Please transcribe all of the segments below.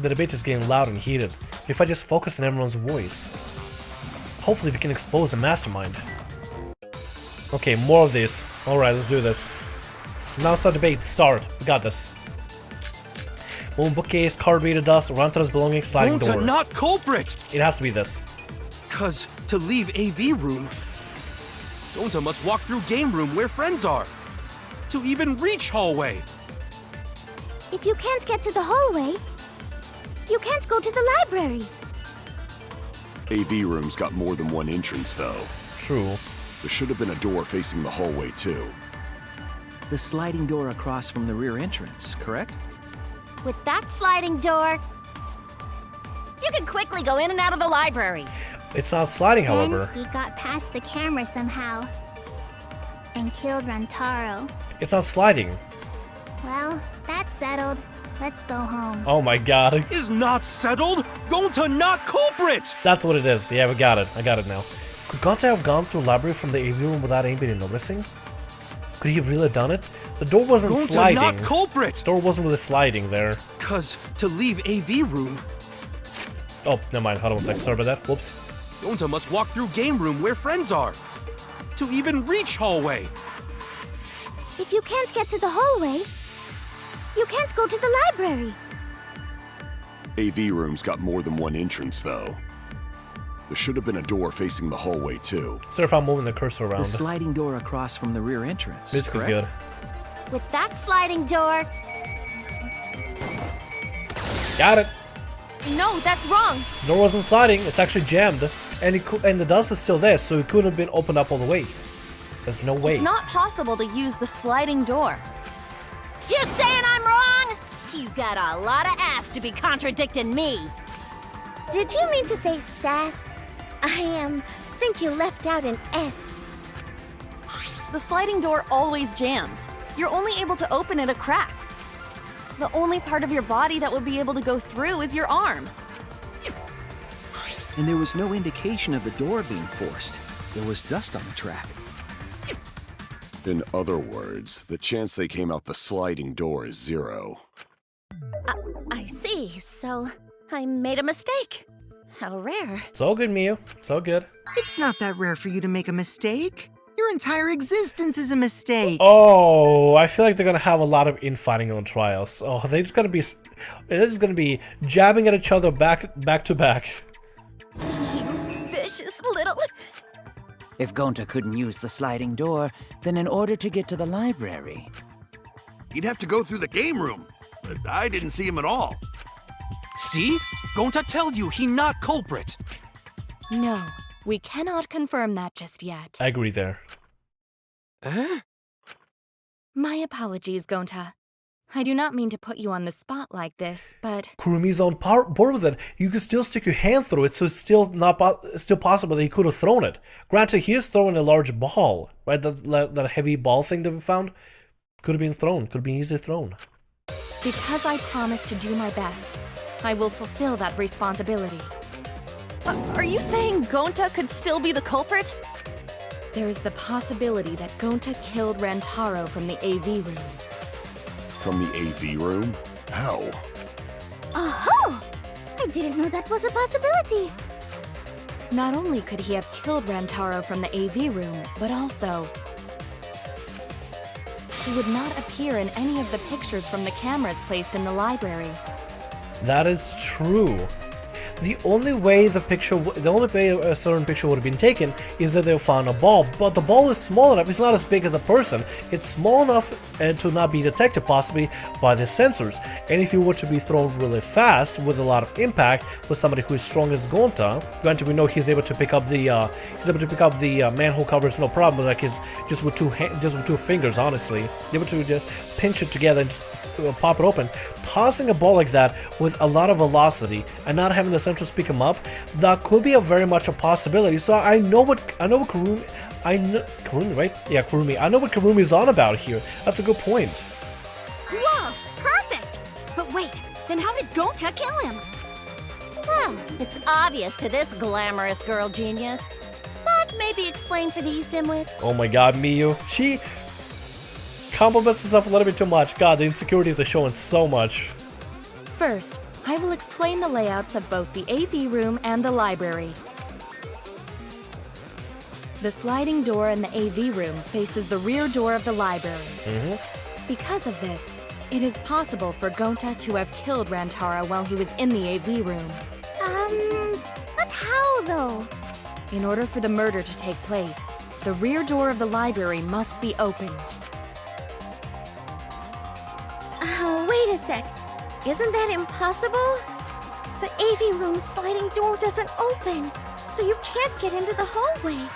The debate is getting loud and heated. If I just focus on everyone's voice, hopefully we can expose the mastermind. Okay, more of this. Alright, let's do this. Now start debate. Start. We got this. Moon bookcase, card reader dust, Rantaro's belongings, sliding door. Gonta not culprit! It has to be this. Cause to leave AV room, Gonta must walk through game room where friends are. To even reach hallway. If you can't get to the hallway, you can't go to the library. AV room's got more than one entrance, though. True. There should have been a door facing the hallway, too. The sliding door across from the rear entrance, correct? With that sliding door, you can quickly go in and out of the library. It's not sliding, however. Then he got past the camera somehow and killed Rantaro. It's not sliding. Well, that's settled. Let's go home. Oh my god. Is not settled? Gonta not culprit! That's what it is. Yeah, we got it. I got it now. Could Gonta have gone through the library from the AV room without anybody noticing? Could he have really done it? The door wasn't Gonta sliding. not culprit! The door wasn't really sliding there. Cause to leave AV room, Oh, never mind. Hold on one second. Sorry about that. Whoops. Gonta must walk through game room where friends are. To even reach hallway. If you can't get to the hallway, you can't go to the library. AV room's got more than one entrance, though. There should have been a door facing the hallway, too. Sorry if I'm moving the cursor around. The sliding door across from the rear entrance, Music is correct? good. With that sliding door... Got it. No, that's wrong. The door wasn't sliding. It's actually jammed. And the dust is still there, so it couldn't have been opened up all the way. There's no way. It's not possible to use the sliding door. You saying I'm wrong? You got a lot of ass to be contradicting me. Did you mean to say sass? I think you left out an S. The sliding door always jams. You're only able to open it a crack. The only part of your body that would be able to go through is your arm. And there was no indication of the door being forced. There was dust on the track. In other words, the chance they came out the sliding door is 0. I see. So, I made a mistake. How rare. It's all good, Miyu. It's all good. It's not that rare for you to make a mistake. Your entire existence is a mistake. Oh, I feel like they're gonna have a lot of infighting on trials. Oh, they're just gonna be jabbing at each other back to back. Vicious little... If Gonta couldn't use the sliding door, then in order to get to the library... He'd have to go through the game room, but I didn't see him at all. See? Gonta tell you he not culprit. No, we cannot confirm that just yet. I agree there. Eh? My apologies, Gonta. I do not mean to put you on the spot like this, but... Kurumi's on board with it. You can still stick your hand through it, so it's still possible that he could have thrown it. Granted, he is throwing a large ball, right? That heavy ball thing that we found could have been thrown. Could have been easily thrown. Because I promised to do my best, I will fulfill that responsibility. Are you saying Gonta could still be the culprit? There is the possibility that Gonta killed Rantaro from the AV room. From the AV room? How? Oh! I didn't know that was a possibility. Not only could he have killed Rantaro from the AV room, but also... he would not appear in any of the pictures from the cameras placed in the library. That is true. The only way a certain picture would have been taken is that they found a ball, but the ball is small enough, it's not as big as a person, it's small enough to not be detected possibly by the sensors, and if you were to be thrown really fast with a lot of impact with somebody who is strong as Gonta, granted we know he's able to pick up the manhole covers no problem, like just with two fingers, honestly, able to just pinch it together and just pop it open. Tossing a ball like that with a lot of velocity and not having the sensors pick him up, that could be very much a possibility. So I know what Kurumi, right? Yeah, Kurumi. I know what Kurumi's on about here. That's a good point. Whoa! Perfect! But wait, then how did Gonta kill him? Well, it's obvious to this glamorous girl genius. But maybe explain for these dimwits. Oh my god, Miyu. She compliments herself a little bit too much. God, the insecurities are showing so much. First, I will explain the layouts of both the AV room and the library. The sliding door in the AV room faces the rear door of the library. Because of this, it is possible for Gonta to have killed Rantaro while he was in the AV room. But how though? In order for the murder to take place, the rear door of the library must be opened. Oh, wait a sec. Isn't that impossible? The AV room's sliding door doesn't open, so you can't get into the hallway.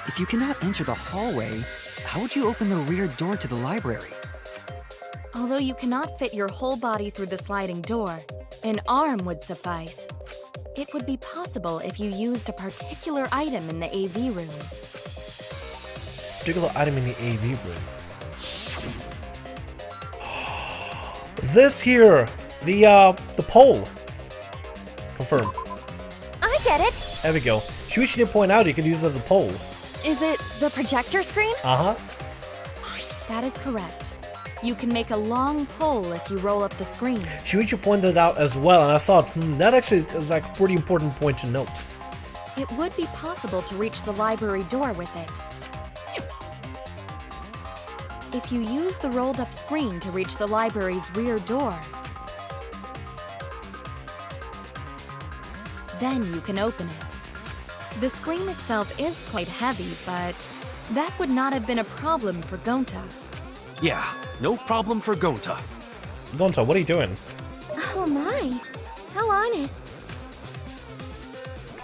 If you cannot enter the hallway, how would you open the rear door to the library? Although you cannot fit your whole body through the sliding door, an arm would suffice. It would be possible if you used a particular item in the AV room. Particular item in the AV room. This here, the pole. Confirm. I get it. There we go. Shuichi did point out you could use it as a pole. Is it the projector screen? Uh-huh. That is correct. You can make a long pole if you roll up the screen. Shuichi pointed it out as well, and I thought, that actually is like a pretty important point to note. It would be possible to reach the library door with it. If you use the rolled up screen to reach the library's rear door, then you can open it. The screen itself is quite heavy, but that would not have been a problem for Gonta. Yeah, no problem for Gonta. Gonta, what are you doing? Oh my. How honest.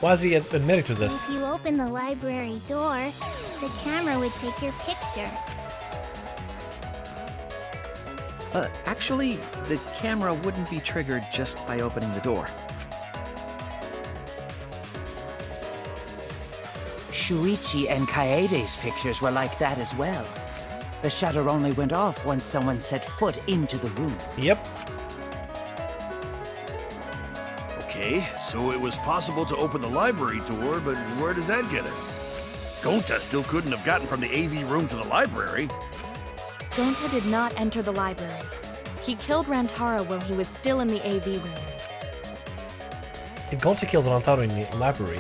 Why is he admitting to this? If you open the library door, the camera would take your picture. Actually, the camera wouldn't be triggered just by opening the door. Shuichi and Kaede's pictures were like that as well. The shutter only went off once someone set foot into the room. Yep. Okay, so it was possible to open the library door, but where does that get us? Gonta still couldn't have gotten from the AV room to the library. Gonta did not enter the library. He killed Rantaro while he was still in the AV room. If Gonta killed Rantaro in the library,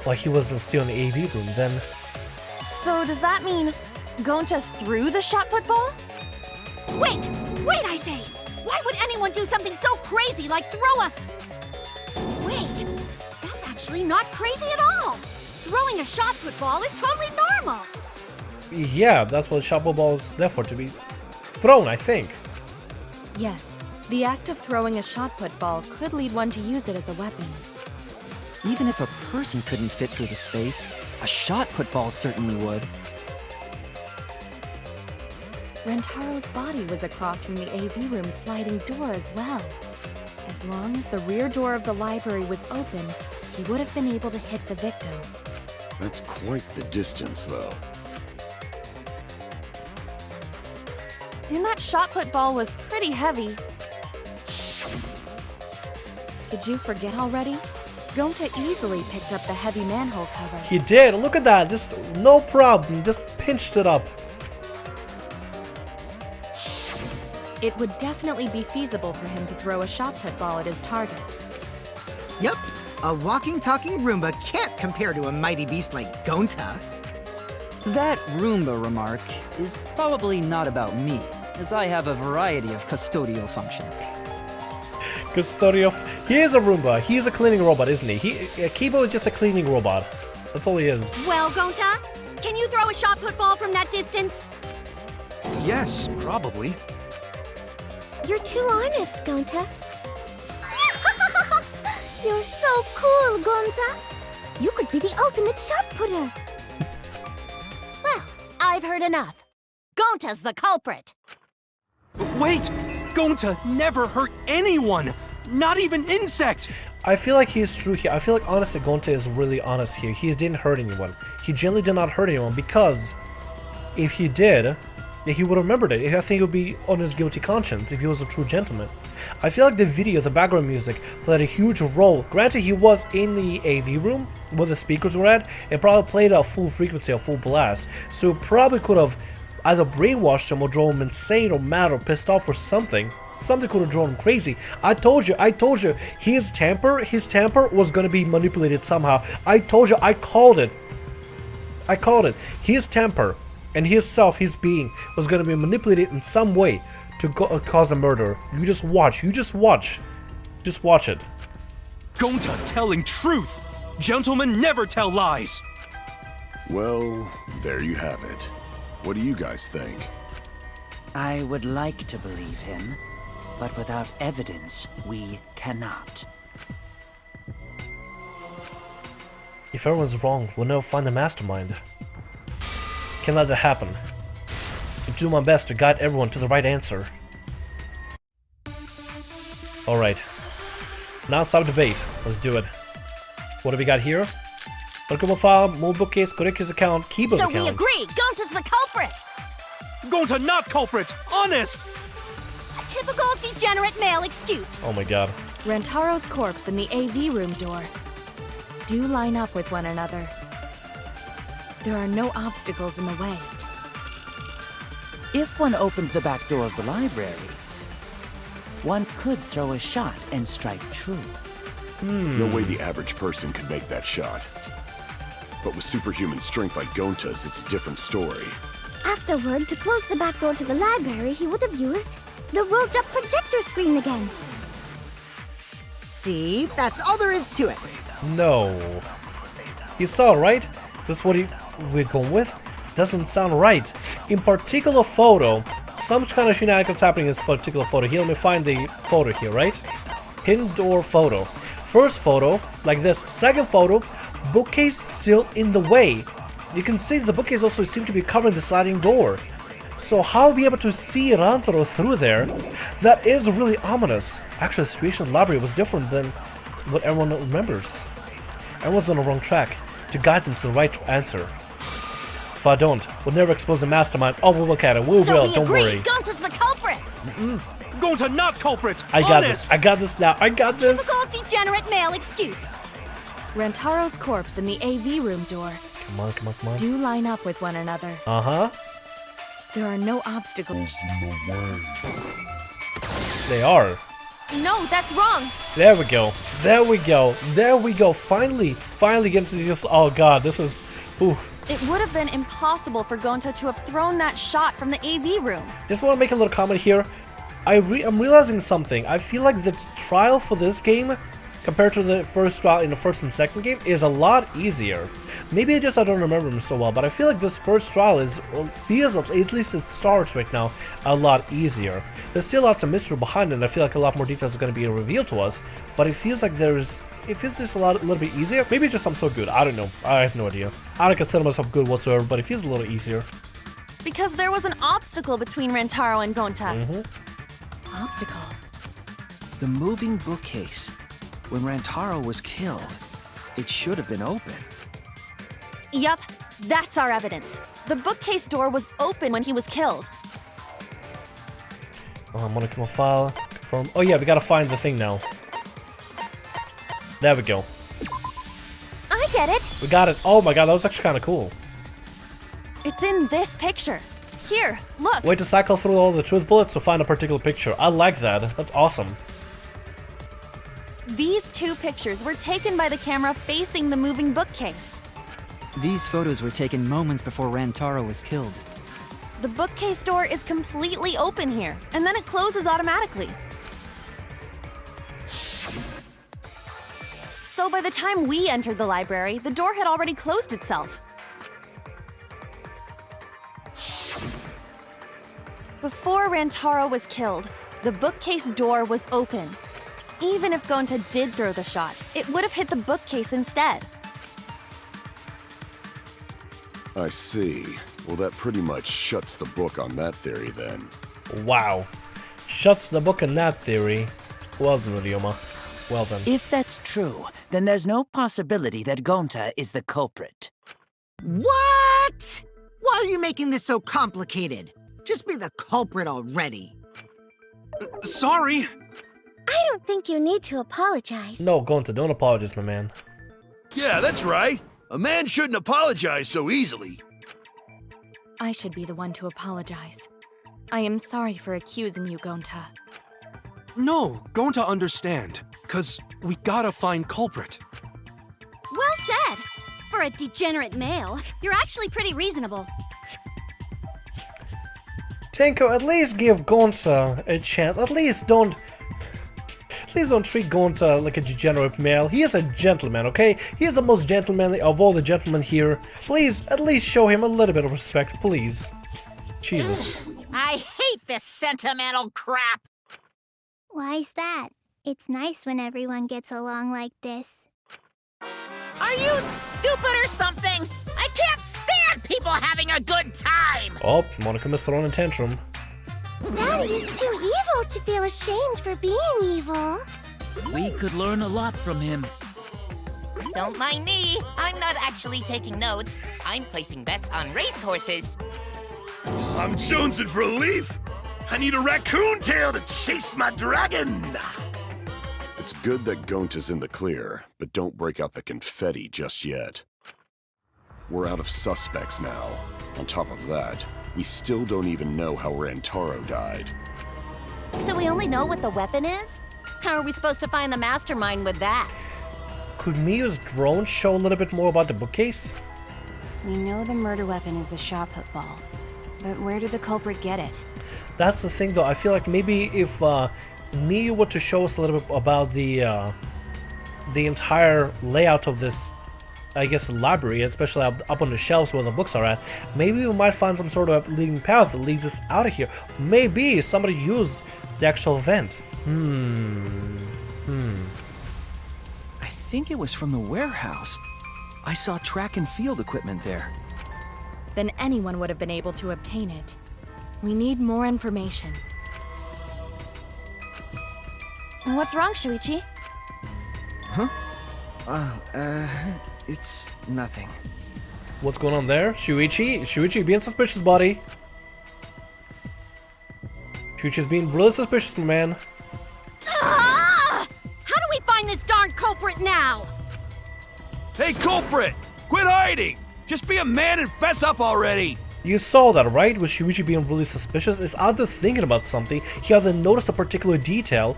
while he was still in the AV room, then... So does that mean Gonta threw the shot put ball? Wait! Wait, I say! Why would anyone do something so crazy like throw a... Wait! That's actually not crazy at all! Throwing a shot put ball is totally normal! Yeah, that's what shot put ball is there for, to be thrown, I think. Yes, the act of throwing a shot put ball could lead one to use it as a weapon. Even if a person couldn't fit through the space, a shot put ball certainly would. Rantaro's body was across from the AV room sliding door as well. As long as the rear door of the library was open, he would have been able to hit the victim. That's quite the distance, though. And that shot put ball was pretty heavy. Did you forget already? Gonta easily picked up the heavy manhole cover. He did, look at that, just no problem, just pinched it up. It would definitely be feasible for him to throw a shot put ball at his target. Yep, a walking, talking Roomba can't compare to a mighty beast like Gonta. That Roomba remark is probably not about me, as I have a variety of custodial functions. Custodial. He is a Roomba. He is a cleaning robot, isn't he? Kibo is just a cleaning robot. That's all he is. Well, Gonta, can you throw a shot put ball from that distance? Yes, probably. You're too honest, Gonta. You're so cool, Gonta. You could be the ultimate shot putter. Well, I've heard enough. Gonta's the culprit. Wait! Gonta never hurt anyone! Not even insect! I feel like he is true here. I feel like honestly Gonta is really honest here. He didn't hurt anyone. He genuinely did not hurt anyone because if he did, he would have remembered it. I think it would be on his guilty conscience if he was a true gentleman. I feel like the video, the background music, played a huge role. Granted, he was in the AV room where the speakers were at. It probably played at full frequency, a full blast. So it probably could have either brainwashed him or drove him insane or mad or pissed off or something. Something could have drawn him crazy. I told you, his temper was gonna be manipulated somehow. I told you, I called it. His temper and his being was gonna be manipulated in some way to cause a murder. You just watch. Just watch it. Gonta telling truth! Gentlemen never tell lies! Well, there you have it. What do you guys think? I would like to believe him, but without evidence, we cannot. If everyone's wrong, we'll never find the mastermind. Can't let that happen. I do my best to guide everyone to the right answer. Alright. Now stop debate. Let's do it. What do we got here? Document file, mold bookcase, Koreki's account, Kiba's account. So we agree, Gonta's the culprit! Gonta not culprit! Honest! A typical degenerate male excuse. Oh my god. Rantaro's corpse and the AV room door do line up with one another. There are no obstacles in the way. If one opened the back door of the library, one could throw a shot and strike true. No way the average person could make that shot. But with superhuman strength like Gonta's, it's a different story. Afterward, to close the back door to the library, he would have used the rolled-up projector screen again. See? That's all there is to it. No. You saw, right? This is what we're going with? Doesn't sound right. In particular photo, some kind of shenanigans happening in this particular photo. Here, let me find the photo here, right? Hidden door photo. First photo, like this. Second photo, bookcase still in the way. You can see the bookcase also seems to be covering the sliding door. So how be able to see Rantaro through there? That is really ominous. Actually, the situation in the library was different than what everyone remembers. Everyone's on the wrong track to guide them to the right answer. If I don't, we'll never expose the mastermind. Oh, we'll look at it. We will, don't worry. Gonta's the culprit! Gonta not culprit! I got this. I got this now. I got this. Typical degenerate male excuse. Rantaro's corpse and the AV room door Come on, come on, come on. do line up with one another. Uh-huh. There are no obstacles. They are. No, that's wrong. There we go. There we go. There we go. Finally get into this. Oh god, this is... Ooh. It would have been impossible for Gonta to have thrown that shot from the AV room. Just want to make a little comment here. I'm realizing something. I feel like the trial for this game, compared to the first trial in the first and second game, is a lot easier. Maybe I don't remember them so well, but I feel like this first trial feels, at least it starts right now, a lot easier. There's still lots of mystery behind it, and I feel like a lot more details are going to be revealed to us, but it feels like it feels just a little bit easier. Maybe it's just I'm so good. I don't know. I have no idea. I don't consider myself good whatsoever, but it feels a little easier. Because there was an obstacle between Rantaro and Gonta. Obstacle? The moving bookcase. When Rantaro was killed, it should have been open. Yup, that's our evidence. The bookcase door was open when he was killed. Oh, I'm gonna come on file. Confirm. Oh yeah, we gotta find the thing now. There we go. I get it. We got it. Oh my god, that was actually kind of cool. It's in this picture. Here, look. Wait to cycle through all the truth bullets to find a particular picture. I like that. That's awesome. These two pictures were taken by the camera facing the moving bookcase. These photos were taken moments before Rantaro was killed. The bookcase door is completely open here, and then it closes automatically. So by the time we entered the library, the door had already closed itself. Before Rantaro was killed, the bookcase door was open. Even if Gonta did throw the shot, it would have hit the bookcase instead. I see. Well, that pretty much shuts the book on that theory then. Wow. Shuts the book on that theory. Well done, Ryoma. Well done. If that's true, then there's no possibility that Gonta is the culprit. What? Why are you making this so complicated? Just be the culprit already. Sorry. I don't think you need to apologize. No, Gonta, don't apologize, my man. Yeah, that's right. A man shouldn't apologize so easily. I should be the one to apologize. I am sorry for accusing you, Gonta. No, Gonta understand. 'Cause we gotta find culprit. Well said. For a degenerate male, you're actually pretty reasonable. Tenko, at least give Gonta a chance. Please don't treat Gonta like a degenerate male. He is a gentleman, okay? He is the most gentlemanly of all the gentlemen here. Please, at least show him a little bit of respect, please. Jesus. I hate this sentimental crap! Why's that? It's nice when everyone gets along like this. Are you stupid or something? I can't stand people having a good time! Oh, Monica must throw in a tantrum. Daddy is too evil to feel ashamed for being evil. We could learn a lot from him. Don't mind me. I'm not actually taking notes. I'm placing bets on racehorses. I'm jonesing for a leaf. I need a raccoon tail to chase my dragon. It's good that Gonta's in the clear, but don't break out the confetti just yet. We're out of suspects now. On top of that, we still don't even know how Rantaro died. So we only know what the weapon is? How are we supposed to find the mastermind with that? Could Miyu's drone show a little bit more about the bookcase? We know the murder weapon is the shot put ball. But where did the culprit get it? That's the thing, though. I feel like maybe if Miyu were to show us a little bit about the entire layout of this, I guess, library, especially up on the shelves where the books are at, maybe we might find some sort of leading path that leads us out of here. Maybe somebody used the actual vent. I think it was from the warehouse. I saw track and field equipment there. Then anyone would have been able to obtain it. We need more information. What's wrong, Shuichi? It's nothing. What's going on there? Shuichi? Shuichi being suspicious, buddy. Shuichi's being really suspicious, my man. Ah! How do we find this darn culprit now? Hey, culprit! Quit hiding! Just be a man and fess up already! You saw that, right? With Shuichi being really suspicious, is either thinking about something, he either noticed a particular detail,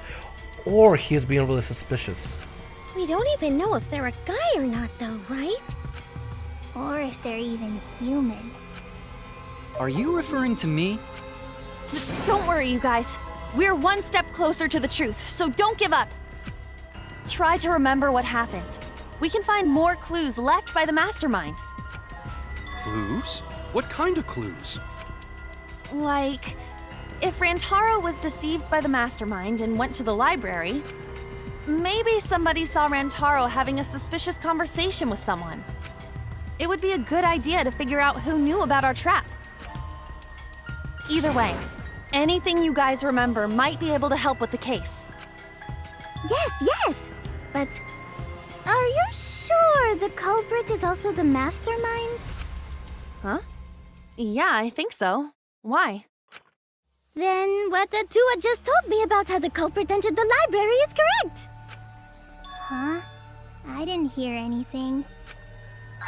or he is being really suspicious. We don't even know if they're a guy or not, though, right? Or if they're even human. Are you referring to me? Don't worry, you guys. We're one step closer to the truth, so don't give up. Try to remember what happened. We can find more clues left by the mastermind. Clues? What kind of clues? Like, if Rantaro was deceived by the mastermind and went to the library, maybe somebody saw Rantaro having a suspicious conversation with someone. It would be a good idea to figure out who knew about our trap. Either way, anything you guys remember might be able to help with the case. Yes! But are you sure the culprit is also the mastermind? Huh? Yeah, I think so. Why? Then what Atua just told me about how the culprit entered the library is correct! Huh? I didn't hear anything.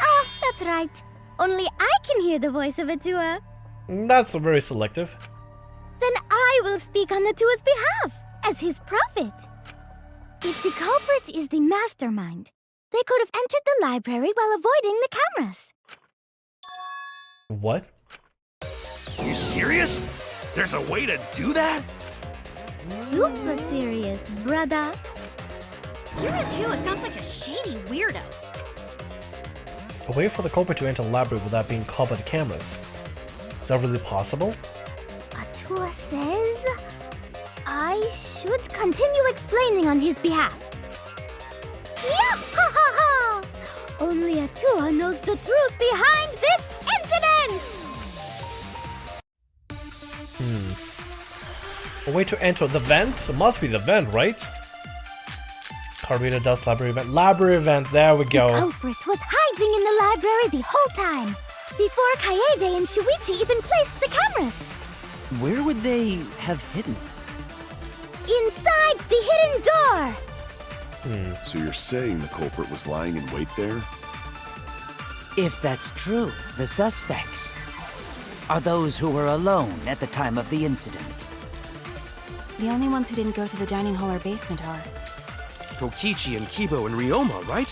Oh, that's right. Only I can hear the voice of Atua. That's very selective. Then I will speak on Atua's behalf, as his prophet. If the culprit is the mastermind, they could have entered the library while avoiding the cameras. What? You serious? There's a way to do that? Super serious, brother. Your Atua sounds like a shady weirdo. A way for the culprit to enter the library without being caught by the cameras. Is that really possible? Atua says I should continue explaining on his behalf. Yeah, ha ha ha! Only Atua knows the truth behind this incident! A way to enter the vent? It must be the vent, right? Carvita does library event. Library event, there we The go. culprit was hiding in the library the whole time, before Kaede and Shuichi even placed the cameras. Where would they have hidden? Inside the hidden door! So you're saying the culprit was lying in wait there? If that's true, the suspects are those who were alone at the time of the incident. The only ones who didn't go to the dining hall or basement are... Kokichi and Kibo and Ryoma, right?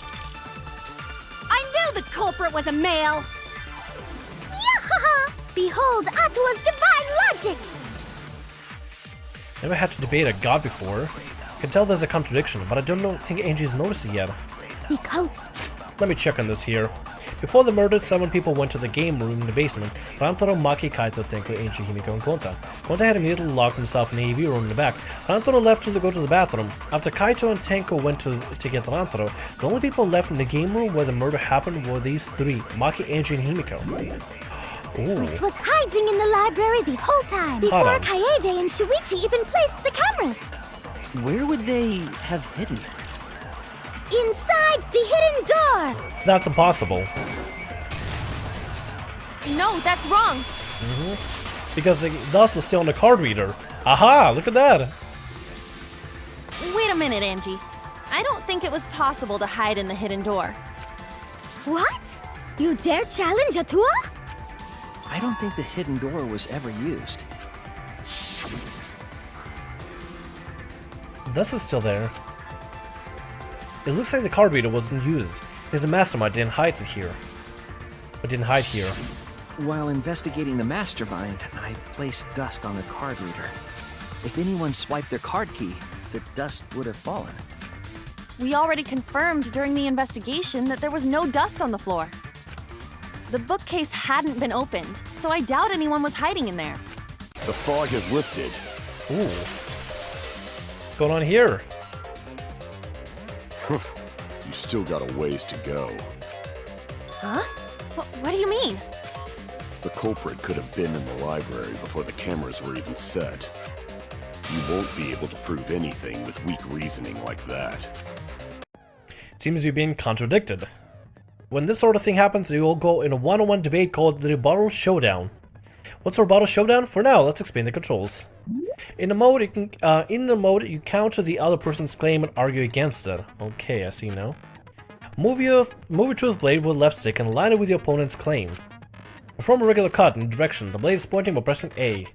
I knew the culprit was a male! Yahaha! Behold Atua's divine logic! Never had to debate a god before. Can tell there's a contradiction, but I don't think Angie's noticed it yet. The culprit. Let me check on this here. Before the murder, 7 people went to the game room in the basement. Rantaro, Maki, Kaito, Tenko, Angie, Himiko, and Gonta. Gonta had immediately locked himself in the AV room in the back. Rantaro left to go to the bathroom. After Kaito and Tenko went to get Rantaro, the only people left in the game room where the murder happened were these 3, Maki, Angie, and Himiko. Ooh. It was hiding in the library the whole time, before Kaede and Shuichi even placed the cameras. Where would they have hidden? Inside the hidden door! That's impossible. No, that's wrong! Because the dust was still on the card reader. Aha! Look at that! Wait a minute, Angie. I don't think it was possible to hide in the hidden door. What? You dare challenge Atua? I don't think the hidden door was ever used. Dust is still there. It looks like the card reader wasn't used. Because the mastermind didn't hide it here. But didn't hide here. While investigating the mastermind, I placed dust on the card reader. If anyone swiped their card key, the dust would have fallen. We already confirmed during the investigation that there was no dust on the floor. The bookcase hadn't been opened, so I doubt anyone was hiding in there. The fog has lifted. Ooh. What's going on here? You still got a ways to go. Huh? What do you mean? The culprit could have been in the library before the cameras were even set. You won't be able to prove anything with weak reasoning like that. It seems you're being contradicted. When this sort of thing happens, you will go in a one-on-one debate called the Rebuttal Showdown. What's a Rebuttal Showdown? For now, let's explain the controls. In the mode, you counter the other person's claim and argue against it. Okay, I see now. Move your truth blade with the left stick and line it with your opponent's claim. Perform a regular cut in the direction the blade is pointing by pressing A.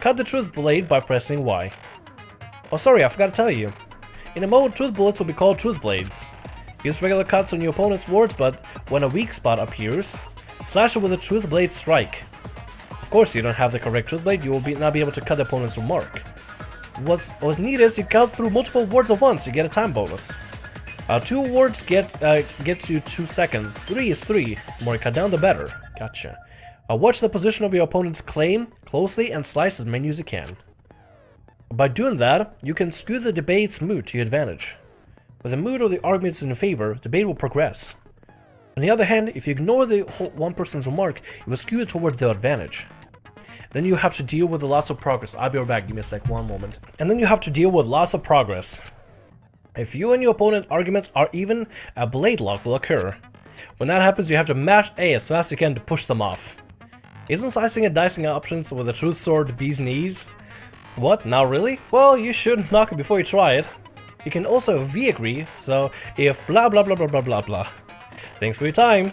Cut the truth blade by pressing Y. Oh, sorry, I forgot to tell you. In the mode, truth bullets will be called truth blades. Use regular cuts on your opponent's words, but when a weak spot appears, slash it with a truth blade strike. Of course, if you don't have the correct truth blade, you will not be able to cut the opponent's remark. What's neat is you cut through multiple words at once, you get a time bonus. 2 words gets you 2 seconds, 3 is 3, the more you cut down the better. Gotcha. Watch the position of your opponent's claim closely and slice as many as you can. By doing that, you can skew the debate's mood to your advantage. With the mood or the arguments in your favor, the debate will progress. On the other hand, if you ignore the one person's remark, it will skew it toward their advantage. Then you have to deal with lots of progress. I'll be right back, give me a sec, one moment. And then you have to deal with lots of progress. If you and your opponent's arguments are even, a blade lock will occur. When that happens, you have to mash A as fast as you can to push them off. Isn't slicing and dicing options with a truth sword the bee's knees? What, not really? Well, you should knock it before you try it. You can also V-agree, so if blah blah blah blah blah blah blah. Thanks for your time.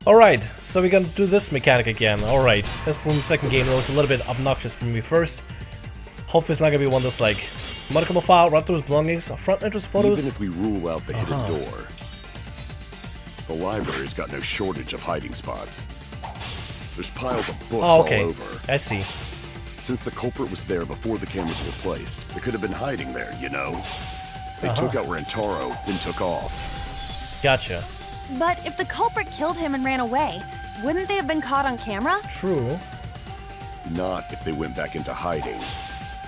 Alright, so we're gonna do this mechanic again. Alright, this from the second game was a little bit obnoxious to me first. Hopefully it's not gonna be one that's like Modicum of file, run through his belongings, front entrance photos. Even if we rule out the hidden door, the library's got no shortage of hiding spots. There's piles of books all over. I see. Since the culprit was there before the cameras were placed, they could have been hiding there, you know? They took out Rantaro, then took off. Gotcha. But if the culprit killed him and ran away, wouldn't they have been caught on camera? True. Not if they went back into hiding,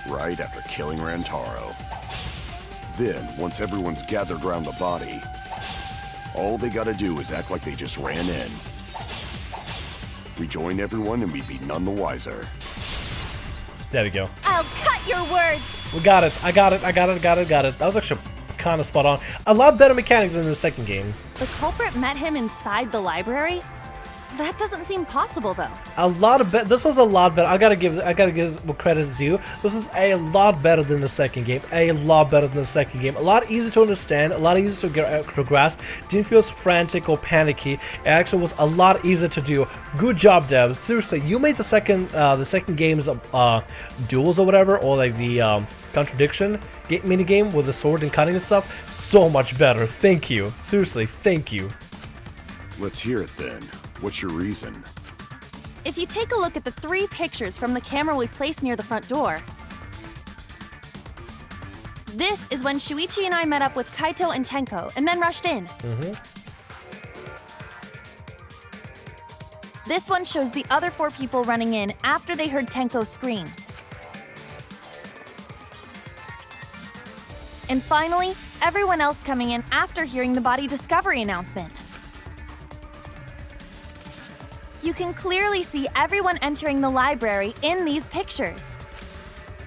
right after killing Rantaro. Then, once everyone's gathered around the body, all they gotta do is act like they just ran in. Rejoin everyone and we'd be none the wiser. There we go. I'll cut your words! We got it. I got it. That was actually kind of spot on. A lot better mechanic than the second game. The culprit met him inside the library? That doesn't seem possible, though. This was a lot better. I gotta give what credit is due. This is a lot better than the second game. A lot better than the second game. A lot easier to understand. A lot easier to grasp. Didn't feel frantic or panicky. It actually was a lot easier to do. Good job, devs. Seriously, you made the second game's duels or whatever, or like the contradiction mini game with the sword and cutting and stuff so much better. Thank you. Seriously, thank you. Let's hear it then. What's your reason? If you take a look at the 3 pictures from the camera we placed near the front door, this is when Shuichi and I met up with Kaito and Tenko and then rushed in. This one shows the other 4 people running in after they heard Tenko scream. And finally, everyone else coming in after hearing the body discovery announcement. You can clearly see everyone entering the library in these pictures.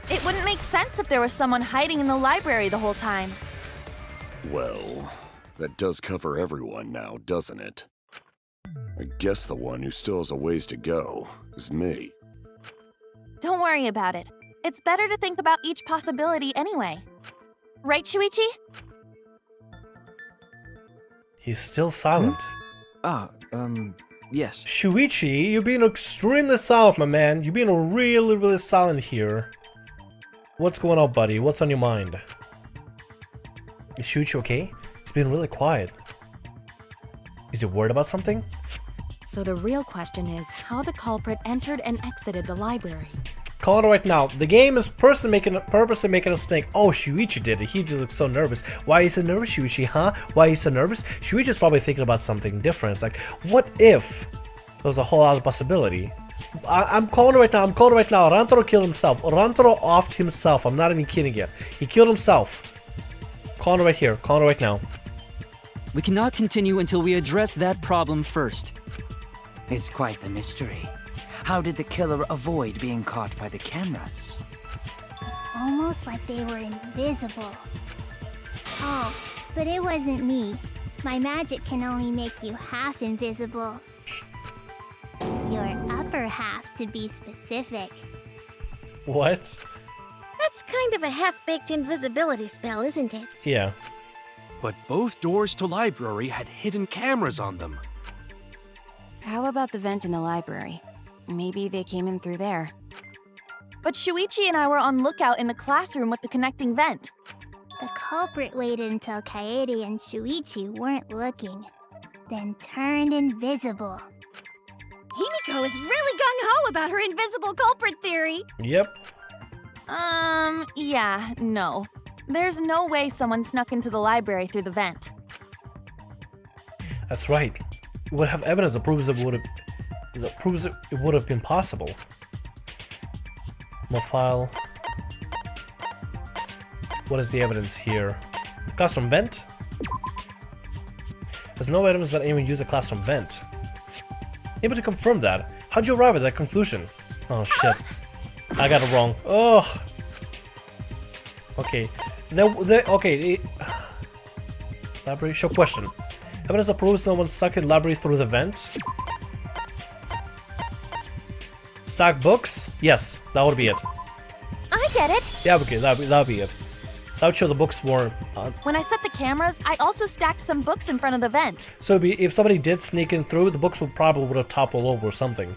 It wouldn't make sense if there was someone hiding in the library the whole time. Well, that does cover everyone now, doesn't it? I guess the one who still has a ways to go is me. Don't worry about it. It's better to think about each possibility anyway. Right, Shuichi? He's still silent. Yes. Shuichi, you're being extremely silent, my man. You're being really, really silent here. What's going on, buddy? What's on your mind? Is Shuichi okay? He's been really quiet. Is he worried about something? So the real question is how the culprit entered and exited the library. Call it right now. The game is purposely making us think, oh, Shuichi did it. He just looks so nervous. Why is he nervous, Shuichi, huh? Why is he so nervous? Shuichi's probably thinking about something different. It's like, what if there was a whole other possibility? I'm calling it right now. I'm calling it right now. Rantaro killed himself. Rantaro offed himself. I'm not even kidding you. He killed himself. Calling it right here. Calling it right now. We cannot continue until we address that problem first. It's quite the mystery. How did the killer avoid being caught by the cameras? Almost like they were invisible. Oh, but it wasn't me. My magic can only make you half invisible. Your upper half, to be specific. What? That's kind of a half-baked invisibility spell, isn't it? Yeah. But both doors to library had hidden cameras on them. How about the vent in the library? Maybe they came in through there. But Shuichi and I were on lookout in the classroom with the connecting vent. The culprit waited until Kaede and Shuichi weren't looking, then turned invisible. Himiko is really gung-ho about her invisible culprit theory. Yep. Yeah, no. There's no way someone snuck into the library through the vent. That's right. We would have evidence that proves it would have been possible. More file. What is the evidence here? The classroom vent? There's no evidence that anyone used a classroom vent. Able to confirm that. How'd you arrive at that conclusion? Oh shit. I got it wrong. Oh. Okay. Library show question. Evidence that proves no one stuck in library through the vent. Stack books? Yes, that would be it. I get it. Yeah, okay, that'd be it. That would show the books were. When I set the cameras, I also stacked some books in front of the vent. So if somebody did sneak in through, the books would have toppled over or something.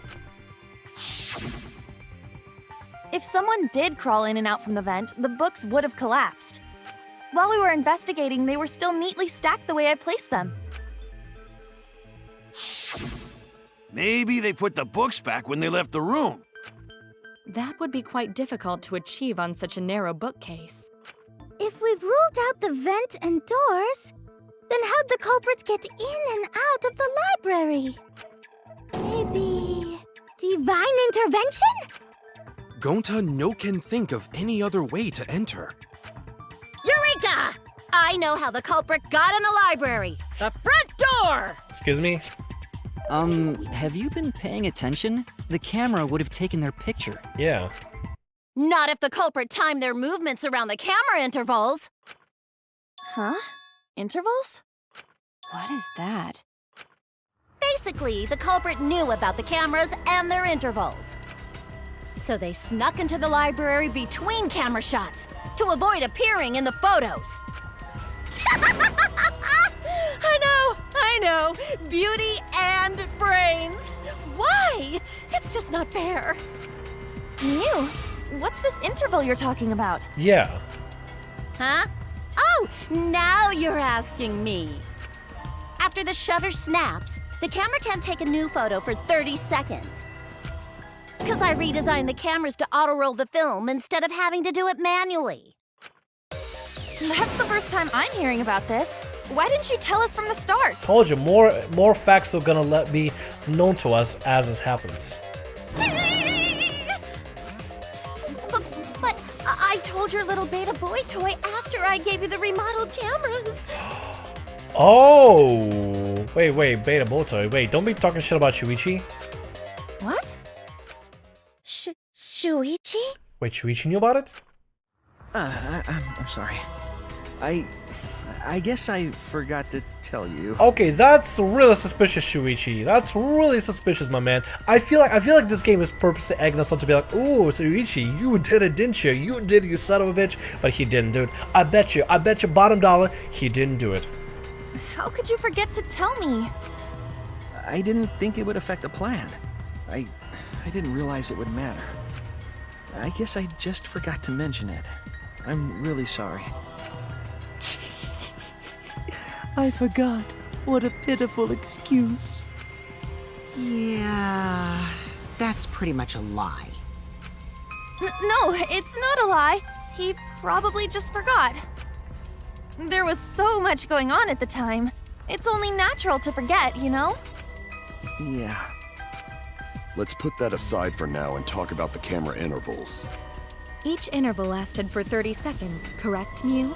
If someone did crawl in and out from the vent, the books would have collapsed. While we were investigating, they were still neatly stacked the way I placed them. Maybe they put the books back when they left the room. That would be quite difficult to achieve on such a narrow bookcase. If we've ruled out the vent and doors, then how'd the culprits get in and out of the library? Maybe divine intervention? Gonta no can think of any other way to enter. Eureka! I know how the culprit got in the library. The front door! Excuse me? Have you been paying attention? The camera would have taken their picture. Yeah. Not if the culprit timed their movements around the camera intervals. Huh? Intervals? What is that? Bing Basically, the culprit knew about the cameras and their intervals. So they snuck into the library between camera shots to avoid appearing in the photos. I know. Beauty and brains. Why? It's just not fair. Mew, what's this interval you're talking about? Yeah. Huh? Oh, now you're asking me. After the shutter snaps, the camera can't take a new photo for 30 seconds. Because I redesigned the cameras to auto-roll the film instead of having to do it manually. That's the first time I'm hearing about this. Why didn't you tell us from the start? Told you, more facts are gonna be known to us as this happens. But I told your little beta boy toy after I gave you the remodeled cameras. Oh! Wait, Beta Botoy. Wait, don't be talking shit about Shuichi. What? Shuichi? Wait, Shuichi knew about it? I'm sorry. I guess I forgot to tell you. Okay, that's really suspicious, Shuichi. That's really suspicious, my man. I feel like this game is purposely egging us on to be like, ooh, Shuichi, you did it, didn't you? You did it, you son of a bitch. But he didn't do it. I bet you, bottom dollar, he didn't do it. How could you forget to tell me? I didn't think it would affect the plan. I didn't realize it would matter. I guess I just forgot to mention it. I'm really sorry. I forgot. What a pitiful excuse. Yeah, that's pretty much a lie. No, it's not a lie. He probably just forgot. There was so much going on at the time. It's only natural to forget, you know? Yeah. Let's put that aside for now and talk about the camera intervals. Each interval lasted for 30 seconds, correct, Mew?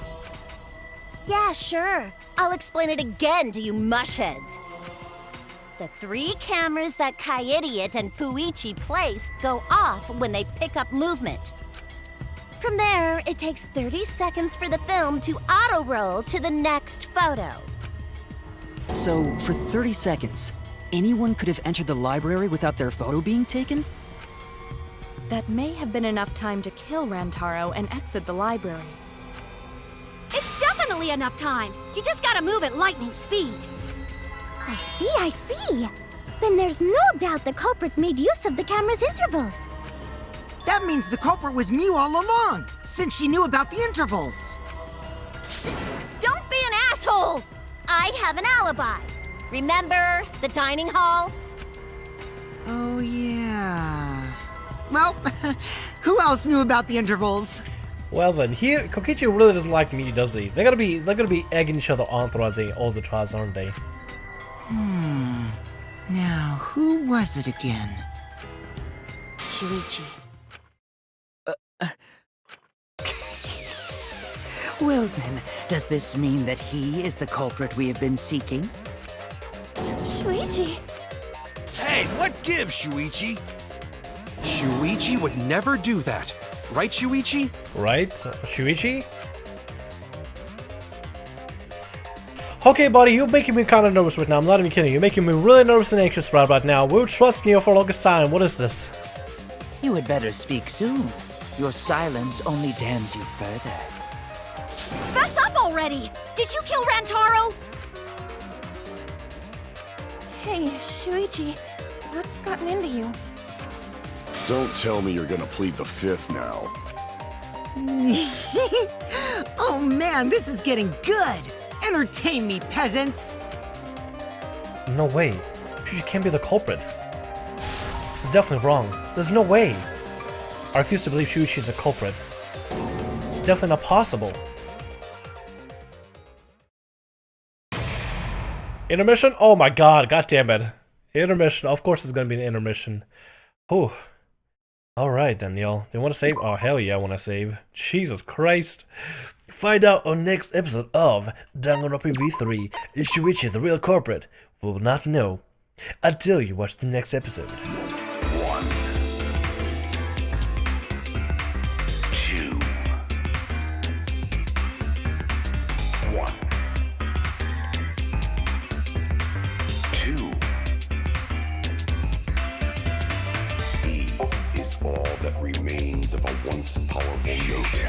Yeah, sure. I'll explain it again to you mushheads. The 3 cameras that Kaede and Shuichi place go off when they pick up movement. From there, it takes 30 seconds for the film to auto-roll to the next photo. So, for 30 seconds, anyone could have entered the library without their photo being taken? That may have been enough time to kill Rantaro and exit the library. It's definitely enough time. You just gotta move at lightning speed. I see. Then there's no doubt the culprit made use of the camera's intervals. That means the culprit was Mew all along, since she knew about the intervals. Don't be an asshole! I have an alibi. Remember the dining hall? Oh, yeah. Well, who else knew about the intervals? Well then, Kokichi really doesn't like me, does he? They're gonna be egging each other on throughout all the trials, aren't they? Now, who was it again? Shuichi. Well then, does this mean that he is the culprit we have been seeking? Shuichi! Hey, what gives, Shuichi? Shuichi would never do that. Right, Shuichi? Right? Shuichi? Okay, buddy, you're making me kind of nervous right now. I'm not even kidding. You're making me really nervous and anxious right now. We're trusting you for the longest time. What is this? You had better speak soon. Your silence only damns you further. Fess up already! Did you kill Rantaro? Hey, Shuichi, what's gotten into you? Don't tell me you're gonna plead the fifth now. Oh man, this is getting good! Entertain me, peasants! No way. Shuichi can't be the culprit. It's definitely wrong. There's no way. I refuse to believe Shuichi is the culprit. It's definitely not possible. Intermission? Oh my god, god damn it. Intermission. Of course it's gonna be an intermission. Whew. Alright then, y'all. You wanna save? Oh hell yeah, I wanna save. Jesus Christ. Find out on next episode of DanganRonpa V3. Is Shuichi the real culprit? We will not know until you watch the next episode. 1, 2, 1, 2, once powerful note